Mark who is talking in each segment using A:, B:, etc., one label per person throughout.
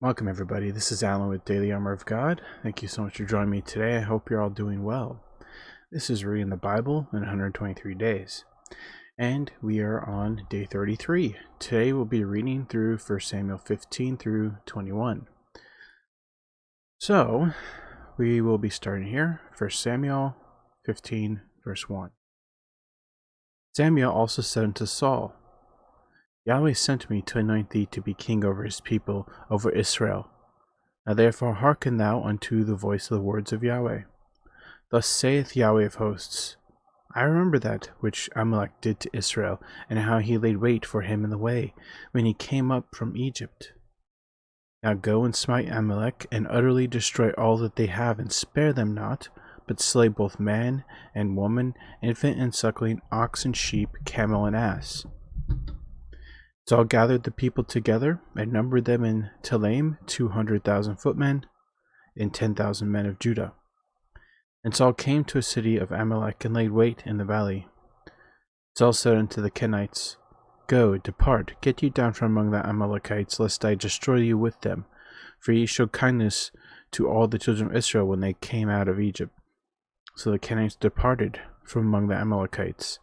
A: Welcome, everybody. This is Alan with Daily Armor of God. Thank you so much for joining me today. I hope you're all doing well. This is Reading the Bible in 123 Days, and we are on day 33. Today we'll be reading through 1 Samuel 15 through 21. So, we will be starting here, 1 Samuel 15, verse 1. Samuel also said unto Saul, Yahweh sent me to anoint thee to be king over his people, over Israel. Now therefore hearken thou unto the voice of the words of Yahweh. Thus saith Yahweh of hosts, I remember that which Amalek did to Israel, and how he laid wait for him in the way, when he came up from Egypt. Now go and smite Amalek, and utterly destroy all that they have, and spare them not, but slay both man and woman, infant and suckling, ox and sheep, camel and ass. Saul gathered the people together, and numbered them in Telaim 200,000 footmen, and 10,000 men of Judah. And Saul came to a city of Amalek, and laid wait in the valley. Saul said unto the Kenites, Go, depart, get you down from among the Amalekites, lest I destroy you with them. For ye showed kindness to all the children of Israel when they came out of Egypt. So the Kenites departed from among the Amalekites.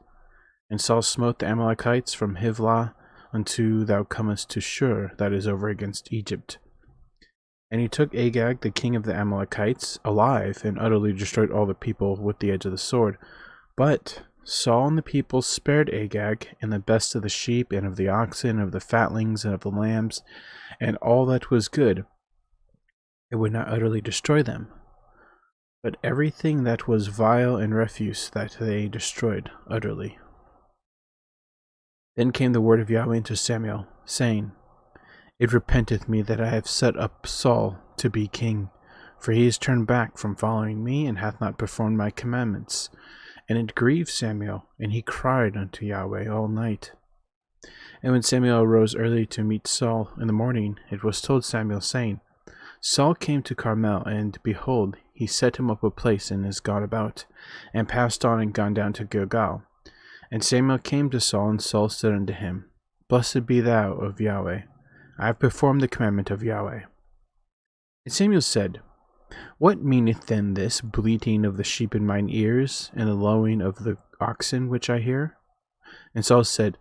A: And Saul smote the Amalekites from Hivlah unto thou comest to Shur, that is over against Egypt. And he took Agag, the king of the Amalekites, alive, and utterly destroyed all the people with the edge of the sword. But Saul and the people spared Agag, and the best of the sheep, and of the oxen, of the fatlings, and of the lambs, and all that was good. It would not utterly destroy them. But everything that was vile and refuse that they destroyed utterly. Then came the word of Yahweh unto Samuel, saying, It repenteth me that I have set up Saul to be king, for he is turned back from following me, and hath not performed my commandments. And it grieved Samuel, and he cried unto Yahweh all night. And when Samuel arose early to meet Saul in the morning, it was told Samuel, saying, Saul came to Carmel, and behold, he set him up a place, and is gone about, and passed on and gone down to Gilgal. And Samuel came to Saul, and Saul said unto him, Blessed be thou of Yahweh. I have performed the commandment of Yahweh. And Samuel said, What meaneth then this bleating of the sheep in mine ears, and the lowing of the oxen which I hear? And Saul said,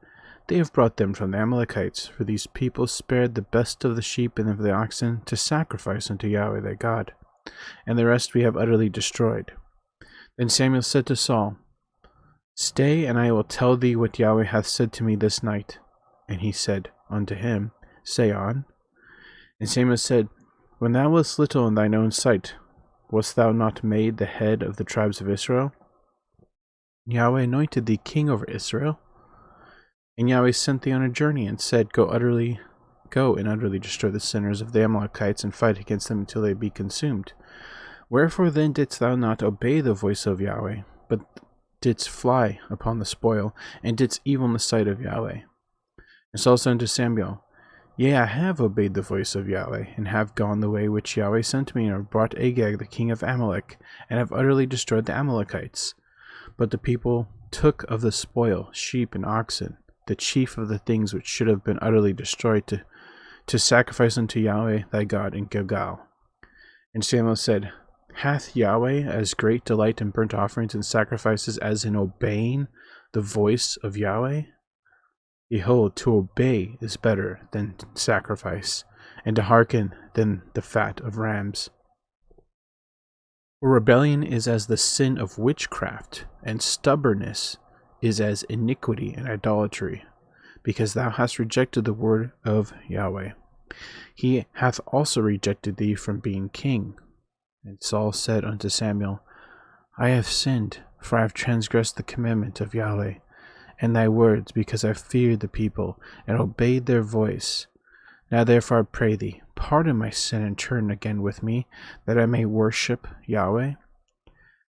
A: They have brought them from the Amalekites, for these people spared the best of the sheep and of the oxen to sacrifice unto Yahweh their God, and the rest we have utterly destroyed. Then Samuel said to Saul, Stay, and I will tell thee what Yahweh hath said to me this night. And he said unto him, Say on. And Samuel said, When thou wast little in thine own sight, wast thou not made the head of the tribes of Israel? Yahweh anointed thee king over Israel. And Yahweh sent thee on a journey, and said, Go and utterly destroy the sinners of the Amalekites, and fight against them until they be consumed. Wherefore then didst thou not obey the voice of Yahweh, but didst fly upon the spoil, and didst evil in the sight of Yahweh? And Saul said unto Samuel, Yea, I have obeyed the voice of Yahweh, and have gone the way which Yahweh sent me, and have brought Agag the king of Amalek, and have utterly destroyed the Amalekites. But the people took of the spoil sheep and oxen, the chief of the things which should have been utterly destroyed, to sacrifice unto Yahweh thy God in Gilgal. And Samuel said, Hath Yahweh as great delight in burnt offerings and sacrifices as in obeying the voice of Yahweh? Behold, to obey is better than sacrifice, and to hearken than the fat of rams. For rebellion is as the sin of witchcraft, and stubbornness is as iniquity and idolatry, because thou hast rejected the word of Yahweh. He hath also rejected thee from being king. And Saul said unto Samuel, I have sinned, for I have transgressed the commandment of Yahweh, and thy words, because I feared the people, and obeyed their voice. Now therefore I pray thee, pardon my sin, and turn again with me, that I may worship Yahweh.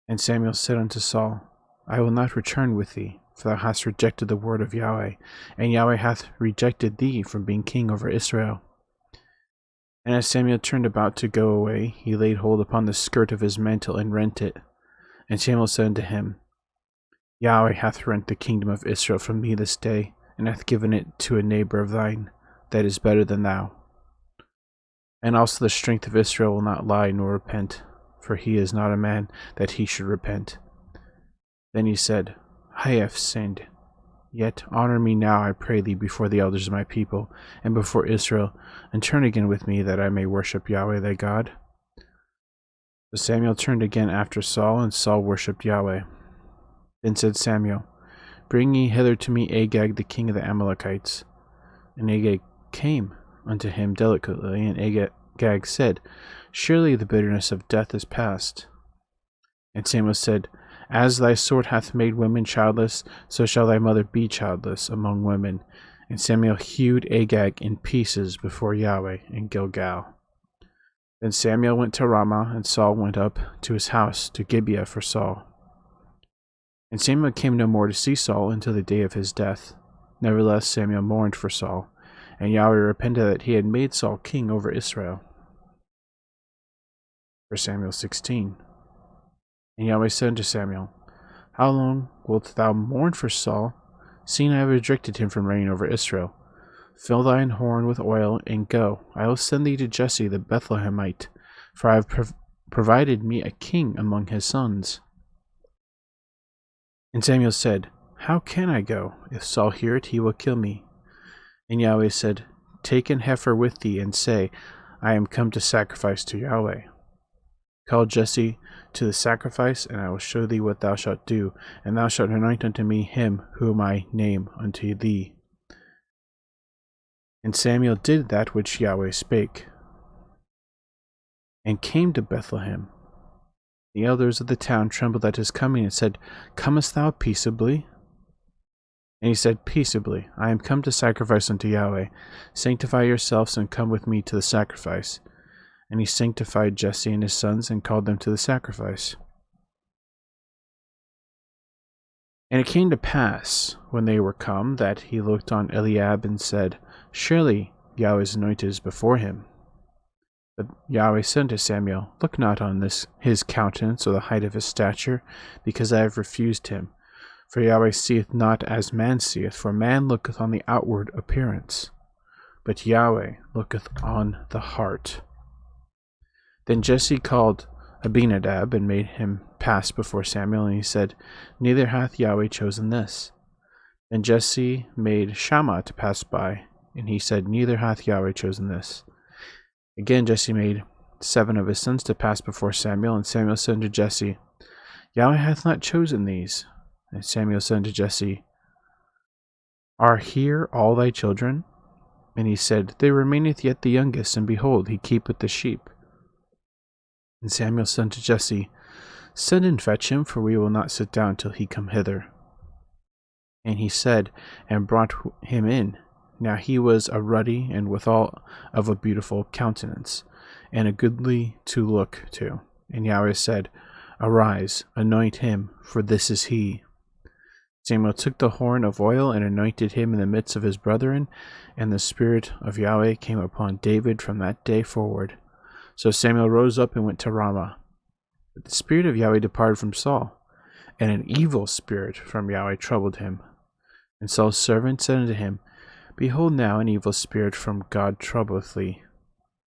A: And Samuel said unto Saul, I will not return with thee, for thou hast rejected the word of Yahweh, and Yahweh hath rejected thee from being king over Israel. And as Samuel turned about to go away, he laid hold upon the skirt of his mantle, and rent it. And Samuel said unto him, Yahweh hath rent the kingdom of Israel from me this day, and hath given it to a neighbor of thine, that is better than thou. And also the strength of Israel will not lie nor repent, for he is not a man that he should repent. Then he said, I have sinned. Yet honor me now, I pray thee, before the elders of my people, and before Israel, and turn again with me, that I may worship Yahweh thy God. So Samuel turned again after Saul, and Saul worshipped Yahweh. Then said Samuel, Bring ye hither to me Agag the king of the Amalekites. And Agag came unto him delicately, and Agag said, Surely the bitterness of death is past. And Samuel said, As thy sword hath made women childless, so shall thy mother be childless among women. And Samuel hewed Agag in pieces before Yahweh in Gilgal. Then Samuel went to Ramah, and Saul went up to his house to Gibeah for Saul. And Samuel came no more to see Saul until the day of his death. Nevertheless Samuel mourned for Saul, and Yahweh repented that he had made Saul king over Israel. 1 Samuel 16. And Yahweh said unto Samuel, How long wilt thou mourn for Saul, seeing I have rejected him from reigning over Israel? Fill thine horn with oil, and go. I will send thee to Jesse the Bethlehemite, for I have provided me a king among his sons. And Samuel said, How can I go? If Saul hear it, he will kill me. And Yahweh said, Take an heifer with thee, and say, I am come to sacrifice to Yahweh. Call Jesse to the sacrifice, and I will show thee what thou shalt do, and thou shalt anoint unto me him whom I name unto thee. And Samuel did that which Yahweh spake, and came to Bethlehem. The elders of the town trembled at his coming, and said, Comest thou peaceably? And he said, Peaceably. I am come to sacrifice unto Yahweh. Sanctify yourselves, and come with me to the sacrifice. And he sanctified Jesse and his sons, and called them to the sacrifice. And it came to pass, when they were come, that he looked on Eliab, and said, Surely Yahweh's anointed is before him. But Yahweh said to Samuel, Look not on his countenance, or the height of his stature, because I have refused him. For Yahweh seeth not as man seeth, for man looketh on the outward appearance, but Yahweh looketh on the heart. Then Jesse called Abinadab, and made him pass before Samuel, and he said, Neither hath Yahweh chosen this. Then Jesse made Shammah to pass by, and he said, Neither hath Yahweh chosen this. Again Jesse made 7 of his sons to pass before Samuel, and Samuel said unto Jesse, Yahweh hath not chosen these. And Samuel said unto Jesse, Are here all thy children? And he said, There remaineth yet the youngest, and behold, he keepeth the sheep. And Samuel said unto Jesse, Send and fetch him, for we will not sit down till he come hither. And he said, and brought him in. Now he was a ruddy, and withal of a beautiful countenance, and a goodly to look to. And Yahweh said, Arise, anoint him, for this is he. Samuel took the horn of oil, and anointed him in the midst of his brethren, and the Spirit of Yahweh came upon David from that day forward. So Samuel rose up and went to Ramah. But the Spirit of Yahweh departed from Saul, and an evil spirit from Yahweh troubled him. And Saul's servant said unto him, Behold, now an evil spirit from God troubleth thee.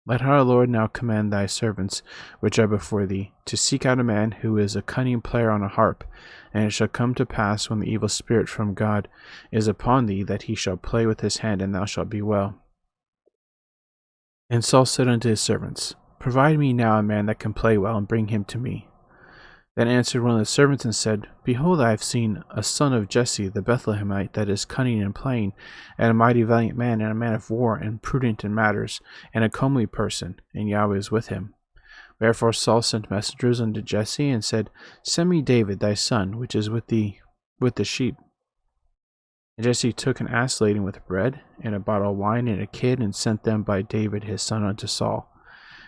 A: Let our Lord now command thy servants, which are before thee, to seek out a man who is a cunning player on a harp, and it shall come to pass, when the evil spirit from God is upon thee, that he shall play with his hand, and thou shalt be well. And Saul said unto his servants, Provide me now a man that can play well, and bring him to me. Then answered one of the servants and said, Behold, I have seen a son of Jesse the Bethlehemite, that is cunning in playing, and a mighty valiant man, and a man of war, and prudent in matters, and a comely person, and Yahweh is with him. Wherefore Saul sent messengers unto Jesse, and said, Send me David thy son, which is with the sheep. And Jesse took an ass laden with bread, and a bottle of wine, and a kid, and sent them by David his son unto Saul.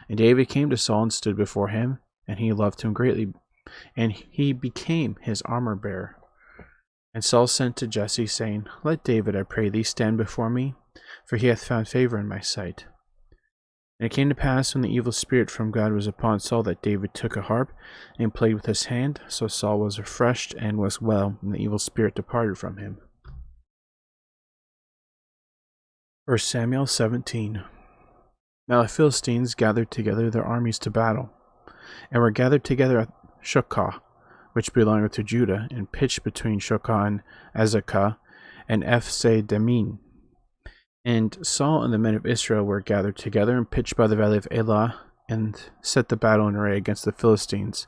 A: And David came to Saul, and stood before him, and he loved him greatly, and he became his armor-bearer. And Saul sent to Jesse, saying, Let David, I pray thee, stand before me, for he hath found favor in my sight. And it came to pass, when the evil spirit from God was upon Saul, that David took a harp, and played with his hand. So Saul was refreshed, and was well, and the evil spirit departed from him. 1 Samuel 17. Now the Philistines gathered together their armies to battle, and were gathered together at Shochoh, which belonged to Judah, and pitched between Shochoh and Azekah, and Ephse-Dammim. And Saul and the men of Israel were gathered together and pitched by the valley of Elah, and set the battle in array against the Philistines.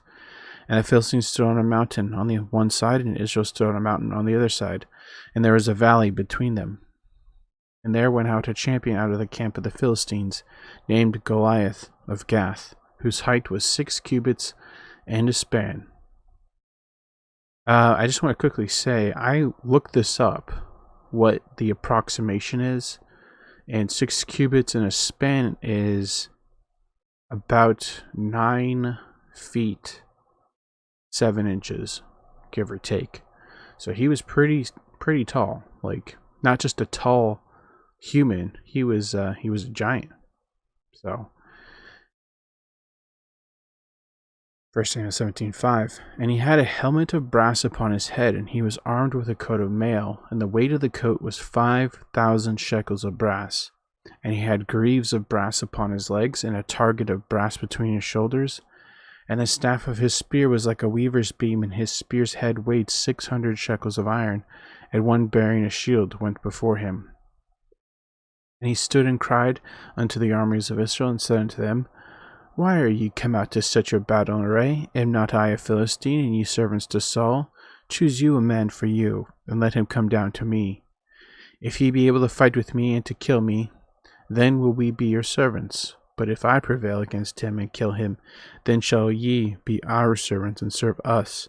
A: And the Philistines stood on a mountain on the one side, and Israel stood on a mountain on the other side, and there was a valley between them. And there went out a champion out of the camp of the Philistines, named Goliath of Gath, whose height was 6 cubits and a span. I just want to quickly say, I looked this up, what the approximation is, and 6 cubits and a span is about 9 feet 7 inches, give or take. So he was pretty tall, like not just a tall human. He was a giant. So 1 Samuel 17:5, and he had a helmet of brass upon his head, and he was armed with a coat of mail, and the weight of the coat was 5,000 shekels of brass. And he had greaves of brass upon his legs, and a target of brass between his shoulders. And the staff of his spear was like a weaver's beam, and his spear's head weighed 600 shekels of iron, and one bearing a shield went before him. And he stood and cried unto the armies of Israel, and said unto them, Why are ye come out to set your battle in array? Am not I a Philistine, and ye servants to Saul? Choose you a man for you, and let him come down to me. If he be able to fight with me and to kill me, then will we be your servants. But if I prevail against him and kill him, then shall ye be our servants and serve us.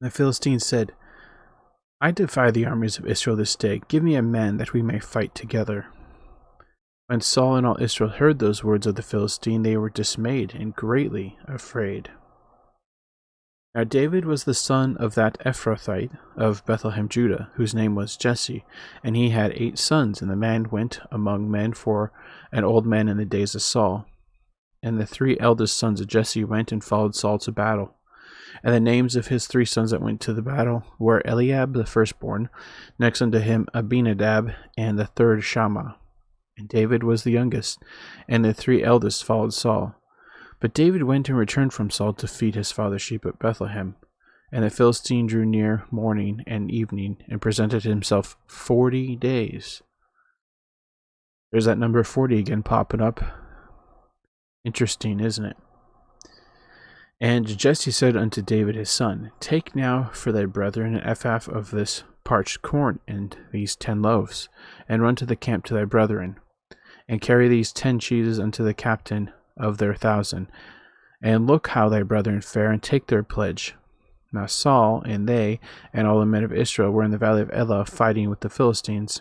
A: The Philistines said, I defy the armies of Israel this day. Give me a man that we may fight together. When Saul and all Israel heard those words of the Philistine, they were dismayed and greatly afraid. Now David was the son of that Ephrathite of Bethlehem, Judah, whose name was Jesse, and he had 8 sons, and the man went among men for an old man in the days of Saul. And the 3 eldest sons of Jesse went and followed Saul to battle. And the names of his 3 sons that went to the battle were Eliab the firstborn, next unto him Abinadab, and the third Shammah. And David was the youngest, and the 3 eldest followed Saul. But David went and returned from Saul to feed his father's sheep at Bethlehem. And the Philistine drew near morning and evening, and presented himself 40 days. There's that number 40 again popping up. Interesting, isn't it? And Jesse said unto David his son, Take now for thy brethren an ephah of this parched corn, and these 10 loaves, and run to the camp to thy brethren, and carry these 10 cheeses unto the captain of their 1,000, and look how thy brethren fare, and take their pledge. Now Saul and they and all the men of Israel were in the valley of Elah fighting with the Philistines.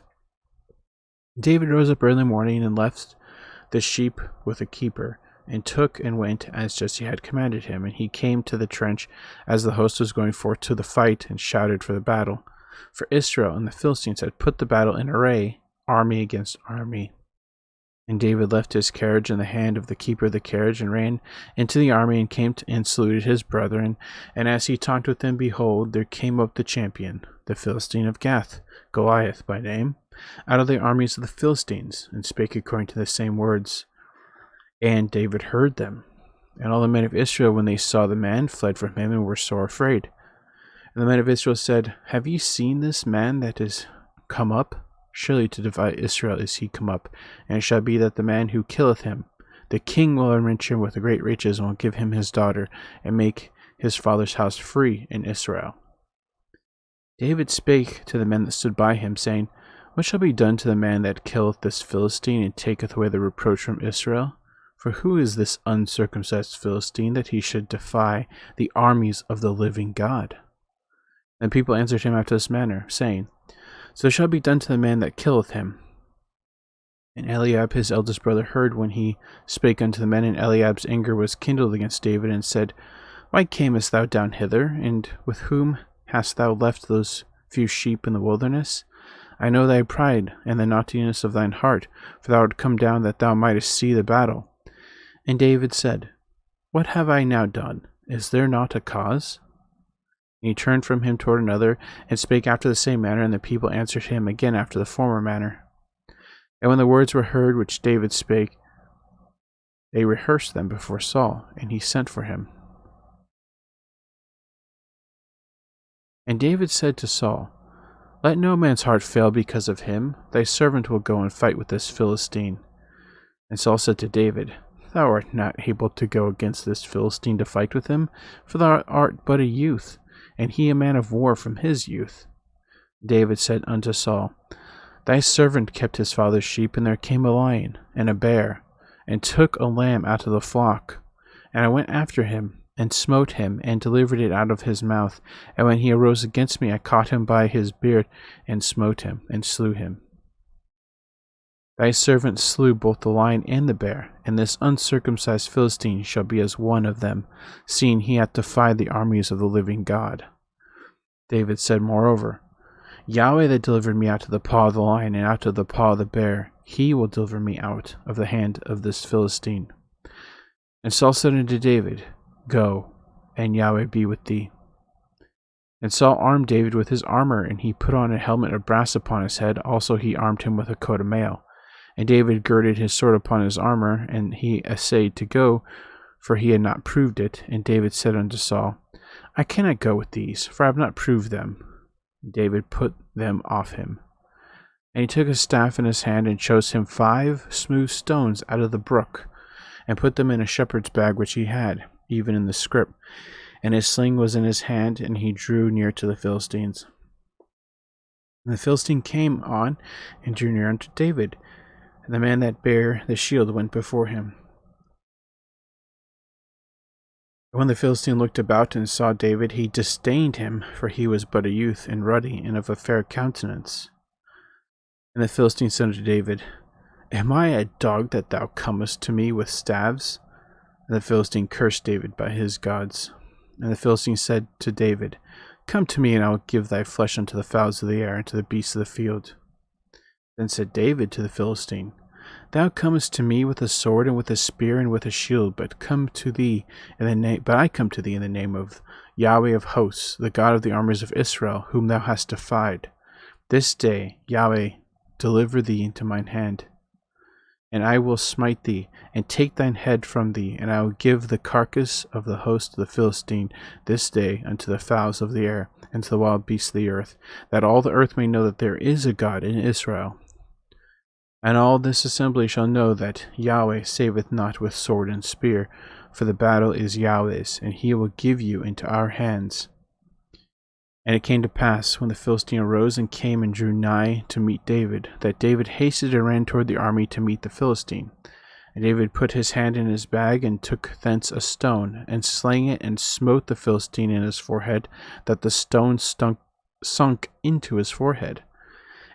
A: David rose up early morning and left the sheep with a keeper, and took and went as Jesse had commanded him. And he came to the trench as the host was going forth to the fight, and shouted for the battle. For Israel and the Philistines had put the battle in array, army against army. And David left his carriage in the hand of the keeper of the carriage, and ran into the army, and came and saluted his brethren. And as he talked with them, behold, there came up the champion, the Philistine of Gath, Goliath by name, out of the armies of the Philistines, and spake according to the same words. And David heard them. And all the men of Israel, when they saw the man, fled from him, and were sore afraid. And the men of Israel said, Have ye seen this man that is come up? Surely to divide Israel is he come up, and it shall be that the man who killeth him, the king will enrich him with great riches, and will give him his daughter, and make his father's house free in Israel. David spake to the men that stood by him, saying, What shall be done to the man that killeth this Philistine, and taketh away the reproach from Israel? For who is this uncircumcised Philistine, that he should defy the armies of the living God? And people answered him after this manner, saying, So shall be done to the man that killeth him. And Eliab his eldest brother heard when he spake unto the men, and Eliab's anger was kindled against David, and said, Why camest thou down hither, and with whom hast thou left those few sheep in the wilderness? I know thy pride, and the naughtiness of thine heart, for thou art come down that thou mightest see the battle. And David said, What have I now done? Is there not a cause? And he turned from him toward another, and spake after the same manner, and the people answered him again after the former manner. And when the words were heard which David spake, they rehearsed them before Saul, and he sent for him. And David said to Saul, Let no man's heart fail because of him. Thy servant will go and fight with this Philistine. And Saul said to David, Thou art not able to go against this Philistine to fight with him, for thou art but a youth, and he a man of war from his youth. David said unto Saul, Thy servant kept his father's sheep, and there came a lion and a bear, and took a lamb out of the flock. And I went after him, and smote him, and delivered it out of his mouth. And when he arose against me, I caught him by his beard, and smote him, and slew him. Thy servant slew both the lion and the bear, and this uncircumcised Philistine shall be as one of them, seeing he hath defied the armies of the living God. David said moreover, Yahweh that delivered me out of the paw of the lion and out of the paw of the bear, he will deliver me out of the hand of this Philistine. And Saul said unto David, Go, and Yahweh be with thee. And Saul armed David with his armor, and he put on a helmet of brass upon his head. Also he armed him with a coat of mail. And David girded his sword upon his armor, and he essayed to go, for he had not proved it. And David said unto Saul, I cannot go with these, for I have not proved them. And David put them off him. And he took a staff in his hand, and chose him 5 smooth stones out of the brook, and put them in a shepherd's bag which he had, even in the scrip. And his sling was in his hand, and he drew near to the Philistines. And the Philistine came on, and drew near unto David. And the man that bare the shield went before him. When the Philistine looked about and saw David, he disdained him, for he was but a youth, and ruddy, and of a fair countenance. And the Philistine said unto David, Am I a dog that thou comest to me with staves? And the Philistine cursed David by his gods. And the Philistine said to David, Come to me, and I will give thy flesh unto the fowls of the air, and to the beasts of the field. Then said David to the Philistine, Thou comest to me with a sword and with a spear and with a shield, but I come to thee in the name of Yahweh of hosts, the God of the armies of Israel, whom thou hast defied. This day Yahweh deliver thee into mine hand, and I will smite thee, and take thine head from thee, and I will give the carcass of the host of the Philistine this day unto the fowls of the air, and to the wild beasts of the earth, that all the earth may know that there is a God in Israel. And all this assembly shall know that Yahweh saveth not with sword and spear, for the battle is Yahweh's, and he will give you into our hands. And it came to pass, when the Philistine arose and came and drew nigh to meet David, that David hasted and ran toward the army to meet the Philistine. And David put his hand in his bag, and took thence a stone, and slang it, and smote the Philistine in his forehead, that the stone sunk into his forehead,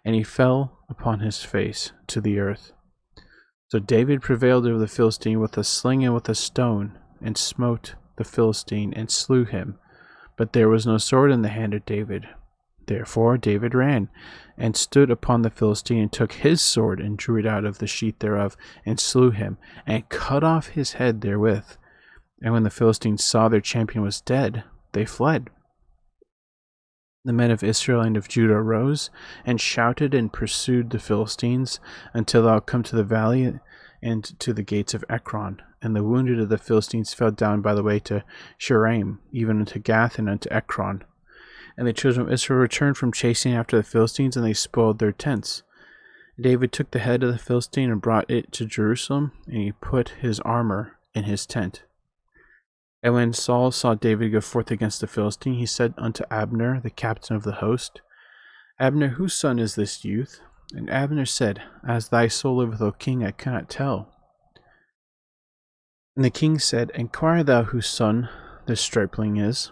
A: and he fell upon his face to the earth. So David prevailed over the Philistine with a sling and with a stone, and smote the Philistine, and slew him. But there was no sword in the hand of David. Therefore David ran, and stood upon the Philistine, and took his sword, and drew it out of the sheath thereof, and slew him, and cut off his head therewith. And when the Philistines saw their champion was dead, they fled. The men of Israel and of Judah arose, and shouted, and pursued the Philistines, until thou come to the valley, and to the gates of Ekron. And the wounded of the Philistines fell down by the way to Shiraim, even unto Gath, and unto Ekron. And the children of Israel returned from chasing after the Philistines, and they spoiled their tents. David took the head of the Philistine, and brought it to Jerusalem, and he put his armor in his tent. And when Saul saw David go forth against the Philistine, he said unto Abner, the captain of the host, Abner, whose son is this youth? And Abner said, As thy soul liveth, O king, I cannot tell. And the king said, Enquire thou whose son this stripling is.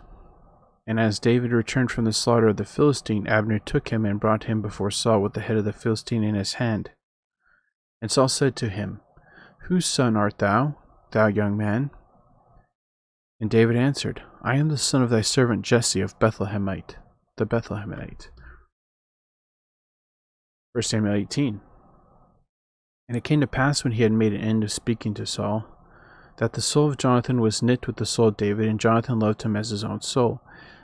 A: And as David returned from the slaughter of the Philistine, Abner took him and brought him before Saul with the head of the Philistine in his hand. And Saul said to him, Whose son art thou, thou young man? And David answered, I am the son of thy servant Jesse of the Bethlehemite. 1 Samuel 18. And it came to pass, when he had made an end of speaking to Saul, that the soul of Jonathan was knit with the soul of David, and Jonathan loved him as his own soul.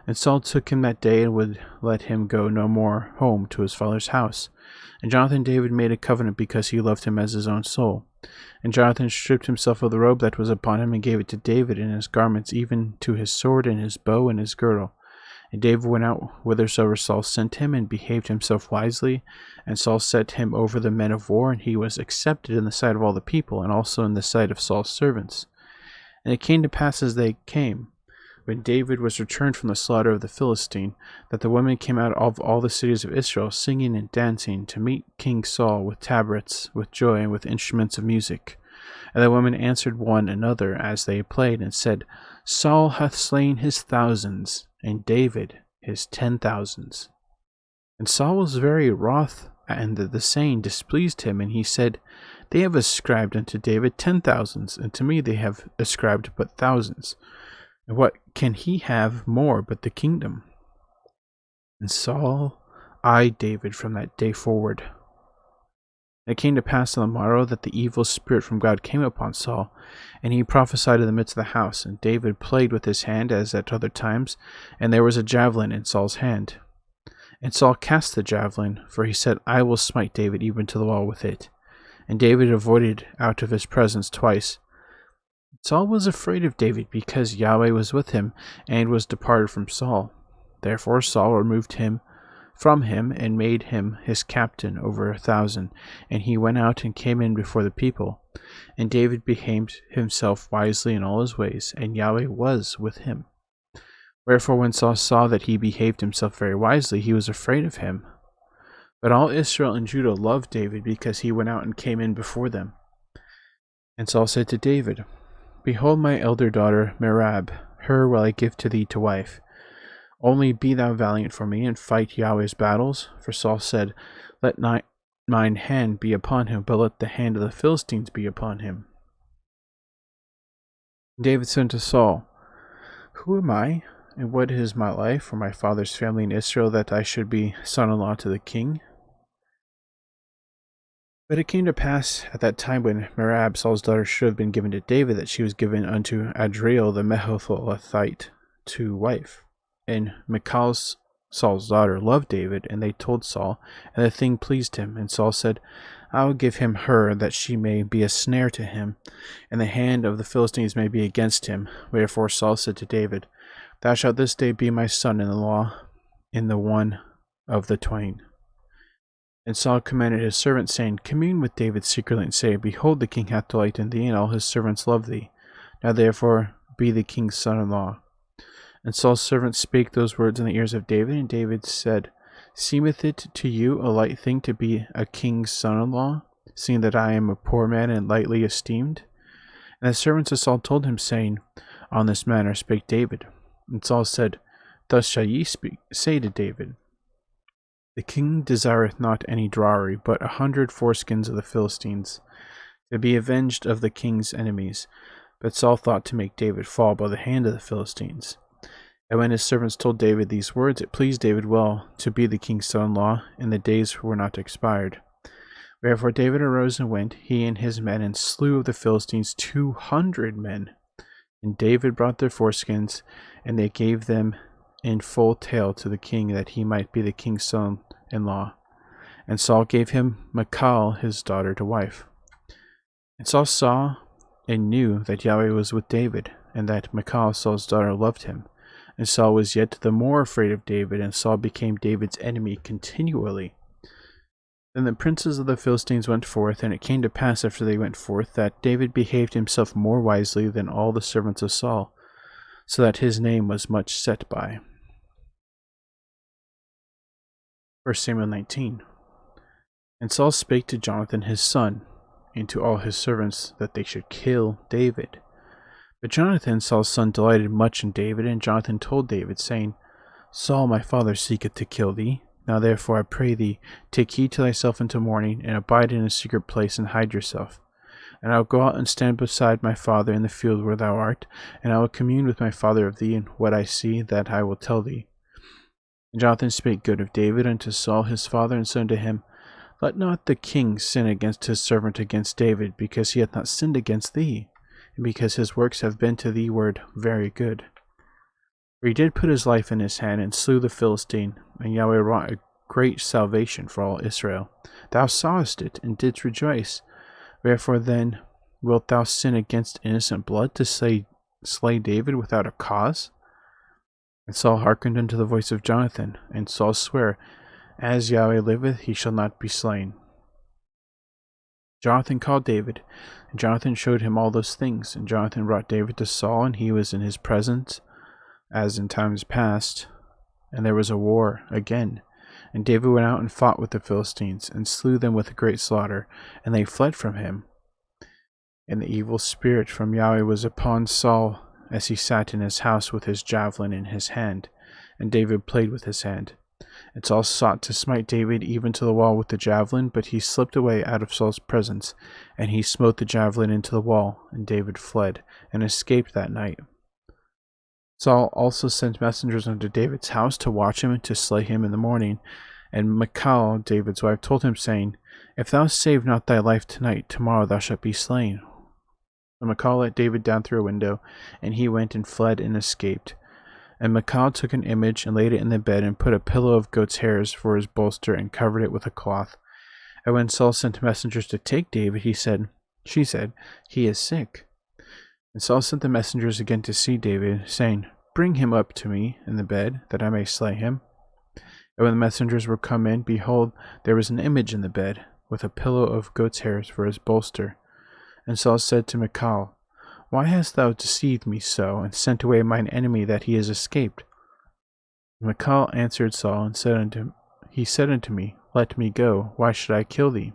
A: And Saul took him that day and would let him go no more home to his father's house. And Jonathan and David made a covenant because he loved him as his own soul. And Jonathan stripped himself of the robe that was upon him and gave it to David and his garments, even to his sword and his bow and his girdle. And David went out whithersoever Saul sent him, and behaved himself wisely. And Saul set him over the men of war, and he was accepted in the sight of all the people, and also in the sight of Saul's servants. And it came to pass as they came, when David was returned from the slaughter of the Philistine, that the women came out of all the cities of Israel, singing and dancing, to meet King Saul with tabrets, with joy, and with instruments of music. And the women answered one another as they played, and said, Saul hath slain his thousands, and David his 10,000s. And Saul was very wroth, and the saying displeased him, and he said, They have ascribed unto David 10,000s, and to me they have ascribed but thousands. And what can he have more but the kingdom? And Saul eyed David from that day forward. And it came to pass on the morrow that the evil spirit from God came upon Saul, and he prophesied in the midst of the house. And David played with his hand as at other times, and there was a javelin in Saul's hand. And Saul cast the javelin, for he said, I will smite David even to the wall with it. And David avoided out of his presence twice. Saul was afraid of David, because Yahweh was with him, and was departed from Saul. Therefore Saul removed him from him, and made him his captain over 1,000. And he went out and came in before the people. And David behaved himself wisely in all his ways, and Yahweh was with him. Wherefore when Saul saw that he behaved himself very wisely, he was afraid of him. But all Israel and Judah loved David, because he went out and came in before them. And Saul said to David, Behold my elder daughter Merab, her will I give to thee to wife. Only be thou valiant for me, and fight Yahweh's battles. For Saul said, Let mine hand be upon him, but let the hand of the Philistines be upon him. David said to Saul, Who am I, and what is my life, or my father's family in Israel, that I should be son-in-law to the king? But it came to pass at that time, when Merab, Saul's daughter, should have been given to David, that she was given unto Adriel the Meholathite to wife. And Michal, Saul's daughter, loved David, and they told Saul, and the thing pleased him. And Saul said, I will give him her, that she may be a snare to him, and the hand of the Philistines may be against him. Wherefore Saul said to David, Thou shalt this day be my son-in-law in the one of the twain. And Saul commanded his servants, saying, Commune with David secretly, and say, Behold, the king hath delight in thee, and all his servants love thee. Now therefore be the king's son-in-law. And Saul's servants spake those words in the ears of David, and David said, Seemeth it to you a light thing to be a king's son-in-law, seeing that I am a poor man and lightly esteemed? And the servants of Saul told him, saying, On this manner spake David. And Saul said, Thus shall ye say to David, The king desireth not any dowry, but 100 foreskins of the Philistines, to be avenged of the king's enemies. But Saul thought to make David fall by the hand of the Philistines. And when his servants told David these words, it pleased David well to be the king's son-in-law, and the days were not expired. Wherefore David arose and went, he and his men, and slew of the Philistines 200 men. And David brought their foreskins, and they gave them in full tale to the king, that he might be the king's son-in-law. And Saul gave him Michal his daughter to wife. And Saul saw and knew that Yahweh was with David, and that Michal Saul's daughter loved him. And Saul was yet the more afraid of David, and Saul became David's enemy continually. Then the princes of the Philistines went forth, and it came to pass after they went forth, that David behaved himself more wisely than all the servants of Saul, so that his name was much set by. 1 Samuel 19. And Saul spake to Jonathan his son, and to all his servants, that they should kill David. But Jonathan, Saul's son, delighted much in David, and Jonathan told David, saying, Saul my father seeketh to kill thee. Now therefore I pray thee, take heed to thyself until morning, and abide in a secret place, and hide yourself. And I will go out and stand beside my father in the field where thou art, and I will commune with my father of thee, and what I see that I will tell thee. And Jonathan spake good of David unto Saul his father, and said unto him, Let not the king sin against his servant against David, because he hath not sinned against thee, and because his works have been to thee ward very good. For he did put his life in his hand, and slew the Philistine, and Yahweh wrought a great salvation for all Israel. Thou sawest it, and didst rejoice. Wherefore then wilt thou sin against innocent blood, to slay David without a cause? And Saul hearkened unto the voice of Jonathan, and Saul sware, As Yahweh liveth, he shall not be slain. Jonathan called David, and Jonathan showed him all those things. And Jonathan brought David to Saul, and he was in his presence, as in times past. And there was a war again. And David went out and fought with the Philistines, and slew them with a great slaughter, and they fled from him. And the evil spirit from Yahweh was upon Saul, as he sat in his house with his javelin in his hand, and David played with his hand. And Saul sought to smite David even to the wall with the javelin, but he slipped away out of Saul's presence, and he smote the javelin into the wall, and David fled, and escaped that night. Saul also sent messengers unto David's house to watch him and to slay him in the morning. And Michal, David's wife, told him, saying, If thou save not thy life tonight, tomorrow thou shalt be slain. And Michal let David down through a window, and he went and fled and escaped. And Michal took an image and laid it in the bed, and put a pillow of goat's hairs for his bolster, and covered it with a cloth. And when Saul sent messengers to take David, she said, He is sick. And Saul sent the messengers again to see David, saying, Bring him up to me in the bed, that I may slay him. And when the messengers were come in, behold, there was an image in the bed, with a pillow of goat's hairs for his bolster. And Saul said to Michal, Why hast thou deceived me so, and sent away mine enemy, that he is escaped? And Michal answered Saul, and said unto me, Let me go, why should I kill thee?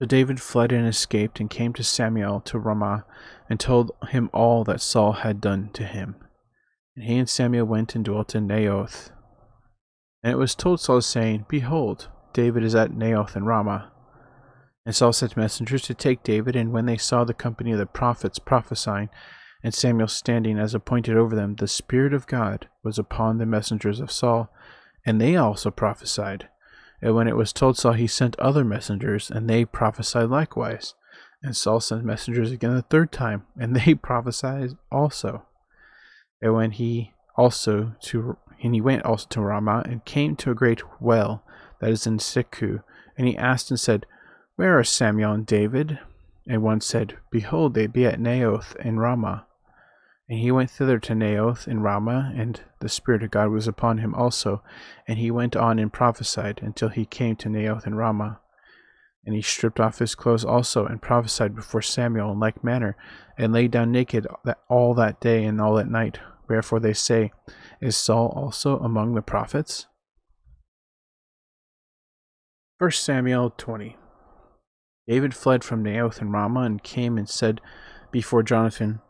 A: So David fled and escaped, and came to Samuel to Ramah, and told him all that Saul had done to him. And he and Samuel went and dwelt in Naioth. And it was told Saul, saying, Behold, David is at Naioth in Ramah. And Saul sent messengers to take David, and when they saw the company of the prophets prophesying, and Samuel standing as appointed over them, the Spirit of God was upon the messengers of Saul, and they also prophesied. And when it was told Saul, he sent other messengers, and they prophesied likewise. And Saul sent messengers again the third time, and they prophesied also. And he went also to Ramah, and came to a great well that is in Seku. And he asked and said, Where are Samuel and David? And one said, Behold, they be at Naioth in Ramah. And he went thither to Naioth in Ramah, and the Spirit of God was upon him also. And he went on and prophesied until he came to Naioth in Ramah. And he stripped off his clothes also, and prophesied before Samuel in like manner, and lay down naked all that day and all that night. Wherefore they say, Is Saul also among the prophets? 1 Samuel 20. David fled from Naioth in Ramah, and came and said before Jonathan,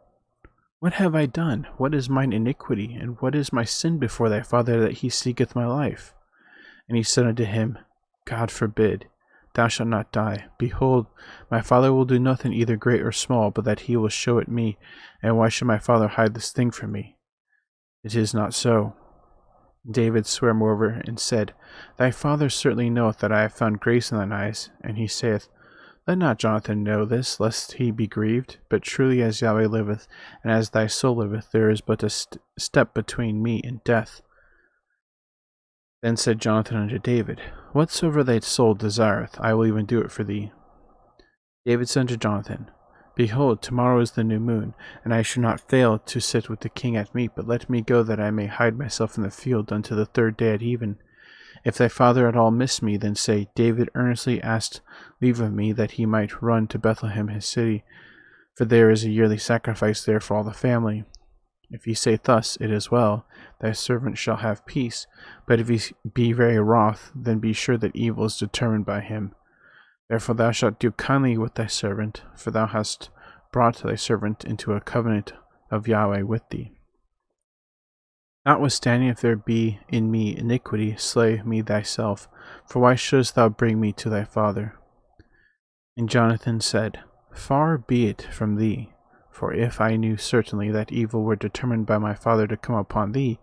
A: What have I done? What is mine iniquity? And what is my sin before thy father, that he seeketh my life? And he said unto him, God forbid. Thou shalt not die. Behold, my father will do nothing either great or small, but that he will show it me. And why should my father hide this thing from me? It is not so. David sware moreover, and said, Thy father certainly knoweth that I have found grace in thine eyes. And he saith, Let not Jonathan know this, lest he be grieved. But truly as Yahweh liveth, and as thy soul liveth, there is but a step between me and death. Then said Jonathan unto David, Whatsoever thy soul desireth, I will even do it for thee. David said unto Jonathan, Behold, tomorrow is the new moon, and I shall not fail to sit with the king at meat, but let me go that I may hide myself in the field unto the third day at even. If thy father at all miss me, then say, David earnestly asked leave of me, that he might run to Bethlehem his city, for there is a yearly sacrifice there for all the family. If he say thus, It is well, thy servant shall have peace. But if he be very wroth, then be sure that evil is determined by him. Therefore thou shalt do kindly with thy servant, for thou hast brought thy servant into a covenant of Yahweh with thee. Notwithstanding, if there be in me iniquity, slay me thyself, for why shouldest thou bring me to thy father? And Jonathan said, Far be it from thee. For if I knew certainly that evil were determined by my father to come upon thee,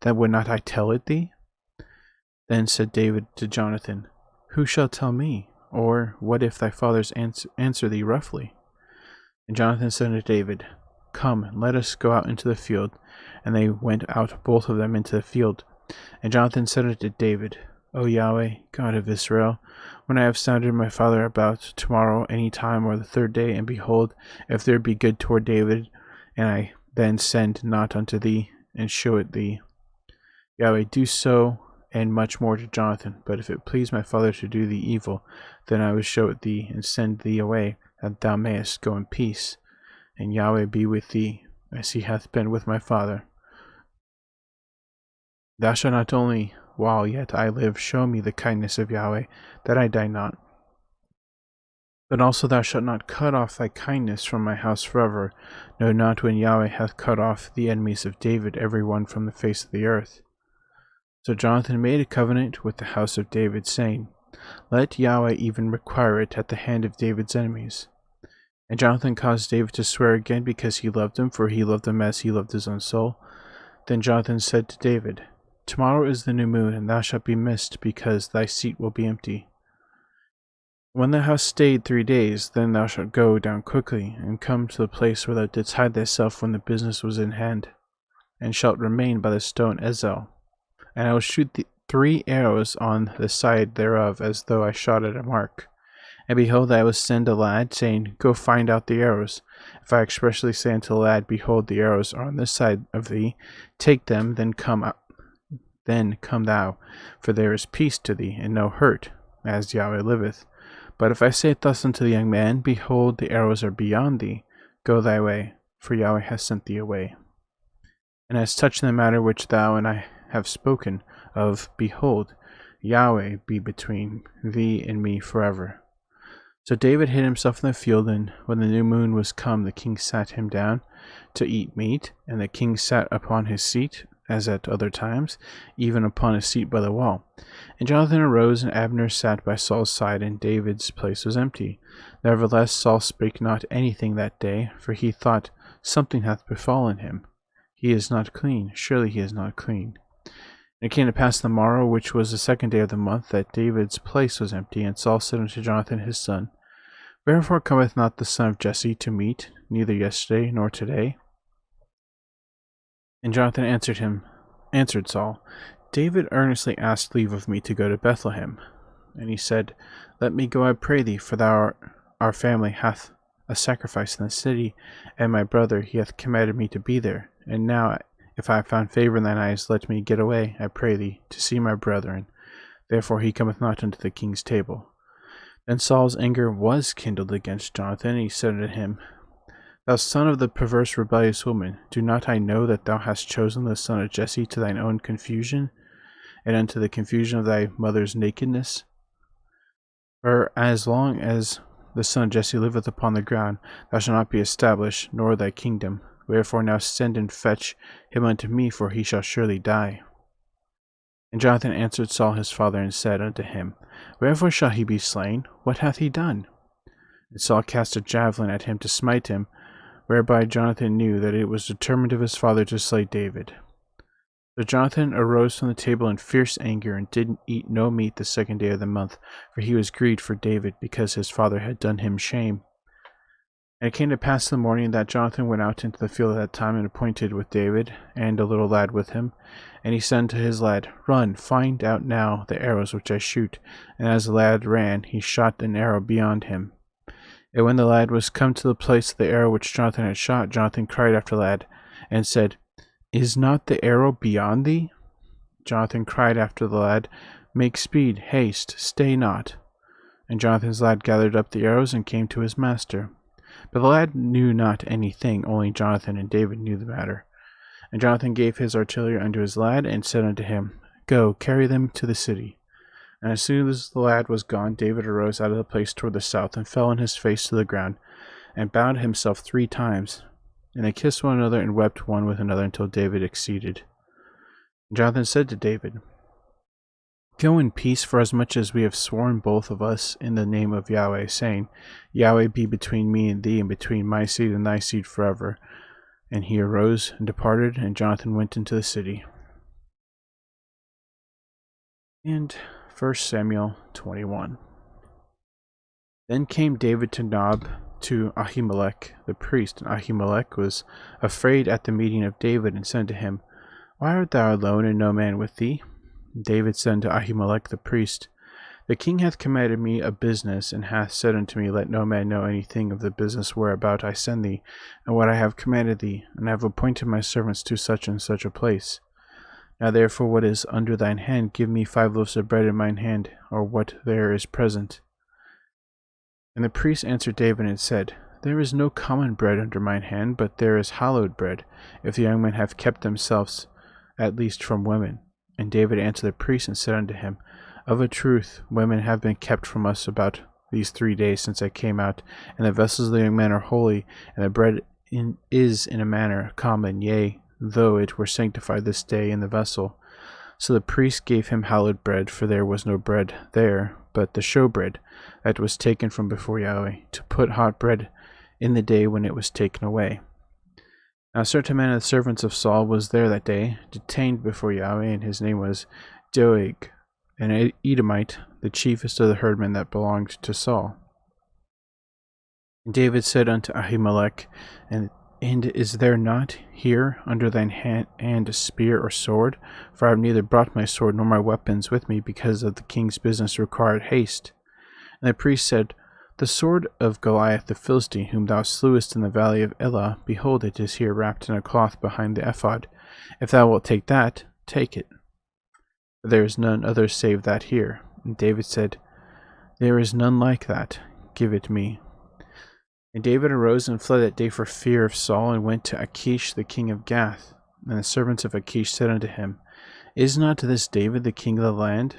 A: then would not I tell it thee? Then said David to Jonathan, Who shall tell me? Or what if thy fathers answer thee roughly? And Jonathan said unto David, come, and let us go out into the field. And they went out both of them into the field. And Jonathan said unto David, O Yahweh, God of Israel, when I have sounded my father about tomorrow any time or the third day, and behold, if there be good toward David, and I then send not unto thee, and show it thee, Yahweh, do so and much more to Jonathan. But if it please my father to do thee evil, then I will show it thee, and send thee away, that thou mayest go in peace. And Yahweh be with thee, as he hath been with my father. Thou shalt not only, while yet I live, show me the kindness of Yahweh, that I die not, but also thou shalt not cut off thy kindness from my house forever. Know not when Yahweh hath cut off the enemies of David, every one from the face of the earth. So Jonathan made a covenant with the house of David, saying, Let Yahweh even require it at the hand of David's enemies. And Jonathan caused David to swear again, because he loved him, for he loved him as he loved his own soul. Then Jonathan said to David, Tomorrow is the new moon, and thou shalt be missed, because thy seat will be empty. When thou hast stayed 3 days, then thou shalt go down quickly, and come to the place where thou didst hide thyself when the business was in hand, and shalt remain by the stone Ezel. And I will shoot 3 arrows on the side thereof, as though I shot at a mark. And behold, I will send a lad, saying, Go find out the arrows. If I expressly say unto the lad, Behold, the arrows are on this side of thee, take them, then come thou, for there is peace to thee, and no hurt, as Yahweh liveth. But if I say thus unto the young man, Behold, the arrows are beyond thee, go thy way, for Yahweh hath sent thee away. And as touching the matter which thou and I have spoken of, behold, Yahweh be between thee and me forever. So David hid himself in the field, and when the new moon was come, the king sat him down to eat meat, and the king sat upon his seat, as at other times, even upon a seat by the wall. And Jonathan arose, and Abner sat by Saul's side, and David's place was empty. Nevertheless Saul spake not anything that day, for he thought, Something hath befallen him. He is not clean, surely he is not clean. And it came to pass the morrow, which was the 2nd day of the month, that David's place was empty. And Saul said unto Jonathan his son, Wherefore cometh not the son of Jesse to meat, neither yesterday nor today? And Jonathan answered Saul, David earnestly asked leave of me to go to Bethlehem. And he said, Let me go, I pray thee, for our family hath a sacrifice in the city, and my brother he hath commanded me to be there. And now, if I have found favor in thine eyes, let me get away, I pray thee, to see my brethren. Therefore he cometh not unto the king's table. Then Saul's anger was kindled against Jonathan, and he said unto him, Thou son of the perverse rebellious woman, do not I know that thou hast chosen the son of Jesse to thine own confusion, and unto the confusion of thy mother's nakedness? For as long as the son of Jesse liveth upon the ground, thou shalt not be established, nor thy kingdom. Wherefore now send and fetch him unto me, for he shall surely die. And Jonathan answered Saul his father, and said unto him, Wherefore shall he be slain? What hath he done? And Saul cast a javelin at him to smite him, whereby Jonathan knew that it was determined of his father to slay David. So Jonathan arose from the table in fierce anger, and did eat no meat the 2nd day of the month, for he was grieved for David, because his father had done him shame. And it came to pass in the morning that Jonathan went out into the field at that time, and appointed with David, and a little lad with him. And he said to his lad, Run, find out now the arrows which I shoot. And as the lad ran, he shot an arrow beyond him. And when the lad was come to the place of the arrow which Jonathan had shot, Jonathan cried after the lad, and said, Is not the arrow beyond thee? Jonathan cried after the lad, Make speed, haste, stay not. And Jonathan's lad gathered up the arrows, and came to his master. But the lad knew not anything, only Jonathan and David knew the matter. And Jonathan gave his artillery unto his lad, and said unto him, Go, carry them to the city. And as soon as the lad was gone, David arose out of the place toward the south, and fell on his face to the ground, and bowed himself 3 times. And they kissed one another, and wept one with another, until David exceeded. And Jonathan said to David, Go in peace, forasmuch as we have sworn both of us in the name of Yahweh, saying, Yahweh be between me and thee, and between my seed and thy seed forever. And he arose and departed, and Jonathan went into the city. And 1 Samuel 21. Then came David to Nob, to Ahimelech the priest, and Ahimelech was afraid at the meeting of David, and said to him, Why art thou alone, and no man with thee? And David said to Ahimelech the priest, The king hath commanded me a business, and hath said unto me, Let no man know anything of the business whereabout I send thee, and what I have commanded thee, and I have appointed my servants to such and such a place. Now therefore what is under thine hand, give me 5 loaves of bread in mine hand, or what there is present. And the priest answered David and said, There is no common bread under mine hand, but there is hallowed bread, if the young men have kept themselves at least from women. And David answered the priest and said unto him, Of a truth, women have been kept from us about these 3 days since I came out, and the vessels of the young men are holy, and the bread is in a manner common, yea, though it were sanctified this day in the vessel. So the priest gave him hallowed bread, for there was no bread there, but the showbread that was taken from before Yahweh, to put hot bread in the day when it was taken away. Now a certain man of the servants of Saul was there that day, detained before Yahweh, and his name was Doeg, an Edomite, the chiefest of the herdmen that belonged to Saul. And David said unto Ahimelech, And is there not here under thine hand a spear or sword? For I have neither brought my sword nor my weapons with me, because of the king's business required haste. And the priest said, The sword of Goliath the Philistine, whom thou slewest in the valley of Elah, behold, it is here wrapped in a cloth behind the ephod. If thou wilt take that, take it. For there is none other save that here. And David said, There is none like that. Give it me. And David arose and fled that day for fear of Saul, and went to Achish the king of Gath. And the servants of Achish said unto him, Is not this David the king of the land?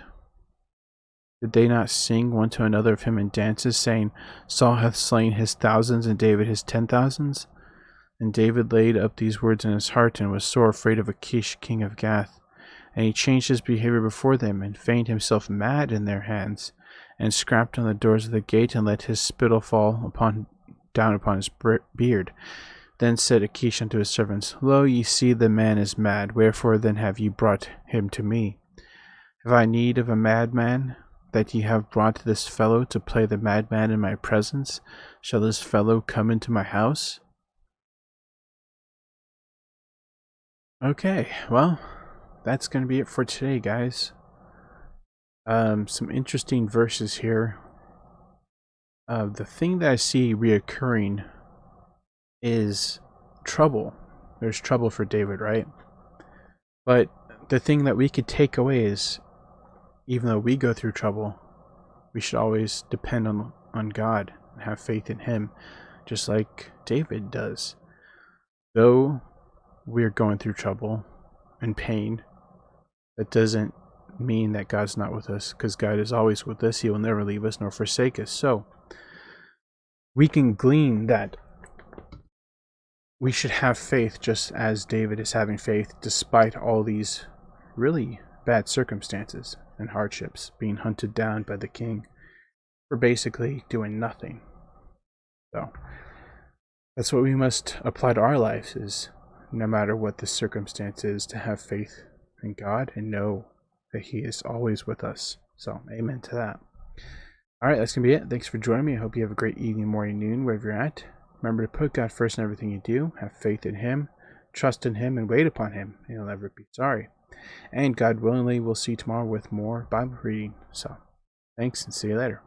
A: Did they not sing one to another of him in dances, saying, Saul hath slain his thousands, and David his 10,000s? And David laid up these words in his heart, and was sore afraid of Achish king of Gath. And he changed his behavior before them, and feigned himself mad in their hands, and scrapped on the doors of the gate, and let his spittle fall down upon his beard. Then said Achish unto his servants, Lo, ye see the man is mad, wherefore then have ye brought him to me? Have I need of a madman, that ye have brought this fellow to play the madman in my presence? Shall this fellow come into my house? Okay, well, that's going to be it for today, guys. Some interesting verses here. The thing that I see reoccurring is trouble. There's trouble for David, right? But the thing that we could take away is, even though we go through trouble, we should always depend on God and have faith in Him, just like David does. Though we're going through trouble and pain, that doesn't mean that God's not with us, because God is always with us. He will never leave us nor forsake us. So we can glean that we should have faith just as David is having faith, despite all these really bad circumstances and hardships, being hunted down by the king for basically doing nothing. So that's what we must apply to our lives, is no matter what the circumstance is, to have faith in God and know that He is always with us. So amen to that. Alright, that's going to be it. Thanks for joining me. I hope you have a great evening, morning, noon, wherever you're at. Remember to put God first in everything you do. Have faith in Him, trust in Him, and wait upon Him. You'll never be sorry. And God willingly, we'll see you tomorrow with more Bible reading. So thanks, and see you later.